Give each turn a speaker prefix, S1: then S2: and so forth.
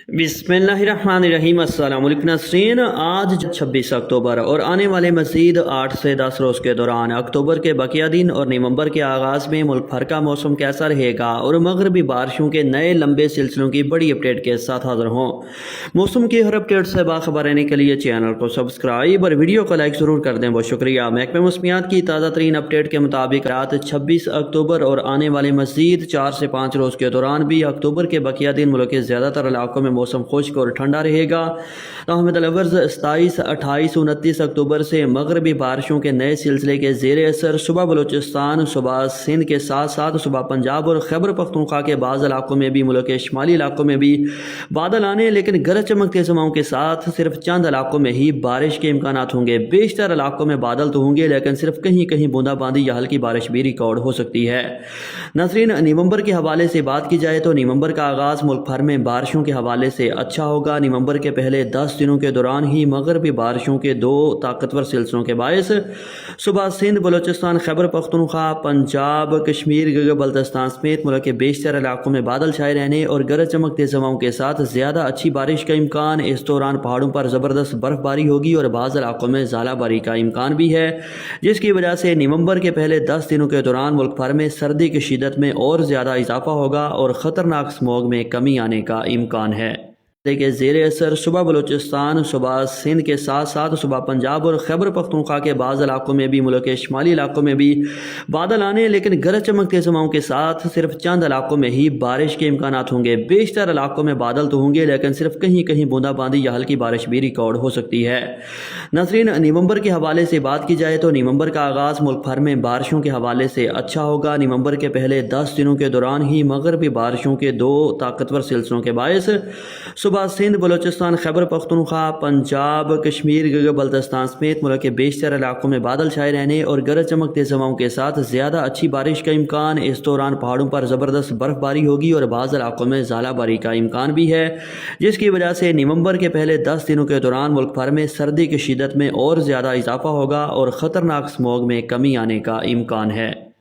S1: बिस्मिल्लाहिर्रहमानिर्रहीम। अस्सलाम वालेकुम नाज़रीन। आज 26 अक्टूबर और आने वाले मज़ीद 8 से 10 रोज़ के दौरान अक्टूबर के बकिया दिन और नवंबर के आगाज़ में मुल्क भर का मौसम कैसा रहेगा और मगरबी बारिशों के नए लंबे सिलसिलों की बड़ी अपडेट के साथ हाज़िर हों। मौसम की हर अपडेट से बाखबर रहने के लिए चैनल को सब्सक्राइब और वीडियो को लाइक ज़रूर कर दें। बहुत शुक्रिया। महकमे मौसमियात की ताज़ा तरीन अपडेट के मुताबिक रात 26 अक्टूबर और आने वाले मज़ीद 4 से 5 रोज़ के दौरान भी अक्टूबर के बकिया दिन मुल्क के ज़्यादातर इलाकों में मौसम खुश्क और ठंडा रहेगा। तहमदलवर्ज 27, 28, 29 अक्टूबर से मगरबी बारिशों के नए सिलसिले के ज़ेर असर सुबह बलूचिस्तान, सुबह सिंध के साथ साथ सुबह पंजाब और खैबर पख्तूनख्वा के बाज़ इलाकों में भी, मुल्क के शुमाली इलाकों में भी बादल आने लेकिन गरज चमक तेज़ हवाओं के साथ सिर्फ चंद इलाकों में ही बारिश के इम्कान होंगे। बेशतर इलाकों में बादल तो होंगे लेकिन सिर्फ कहीं कहीं बूंदाबांदी या हल्की बारिश भी रिकॉर्ड हो सकती है। नाज़रीन, नवंबर के हवाले से बात की जाए तो नवंबर का आगाज़ मुल्क भर में बारिशों के हवाले से अच्छा होगा। नवंबर के पहले 10 दिनों के दौरान ही मगरबी बारिशों के 2 ताकतवर सिलसिलों के बायस सुबह सिंध, बलूचिस्तान, खैबर पख्तूनख्वा, पंजाब, कश्मीर, गिलगित बल्तिस्तान समेत मुल्क के बेशतर इलाकों में बादल छाए रहने और गरज चमक तेज़ हवाओं के साथ ज़्यादा अच्छी बारिश का इम्कान। इस दौरान पहाड़ों पर ज़बरदस्त बर्फबारी होगी और बाज़ इलाकों में ज़ालाबारी का इम्कान भी है, जिसकी वजह से नवंबर के पहले 10 दिनों के दौरान मुल्क भर में सर्दी की शिद्दत में और ज़्यादा इजाफा होगा और ख़तरनाक स्मॉग में कमी आने का इम्कान है। के ज़ेर असर सुबह बलूचिस्तान, सुबह सिंध के साथ साथ सुबह पंजाब और खैबर पख्तूनख्वा के बाज़ इलाकों में भी, मुल्क के शुमाली इलाकों में भी बादल आने लेकिन गरज चमक तेज़ हवाओं के साथ सिर्फ चंद इलाकों में ही बारिश के इम्कान होंगे। बेशतर इलाकों में बादल तो होंगे लेकिन सिर्फ कहीं कहीं बूंदाबांदी या हल्की बारिश भी रिकॉर्ड हो सकती है। नाज़रीन, नवंबर के हवाले से बात की जाए तो नवंबर का आगाज़ मुल्क भर में बारिशों के हवाले से अच्छा होगा। नवंबर के पहले 10 दिनों के दौरान ही मगरबी बारिशों के 2 ताकतवर सिलसिलों के बायस सुबह सिंध, बलूचिस्तान, खैबर पख्तूनख्वा, पंजाब, कश्मीर, गिलगित बल्तिस्तान समेत मुल्क के बेशतर इलाकों में बादल छाए रहने और गरज चमक तेज़ हवाओं के साथ ज़्यादा अच्छी बारिश का इम्कान। इस दौरान पहाड़ों पर ज़बरदस्त बर्फबारी होगी और बाज़ इलाकों में ज़ालाबारी का इम्कान भी है, जिसकी वजह से नवंबर के पहले 10 दिनों के दौरान मुल्क भर में सर्दी की शिद्दत में और ज़्यादा इजाफा होगा और ख़तरनाक स्मॉग में कमी आने का इम्कान है।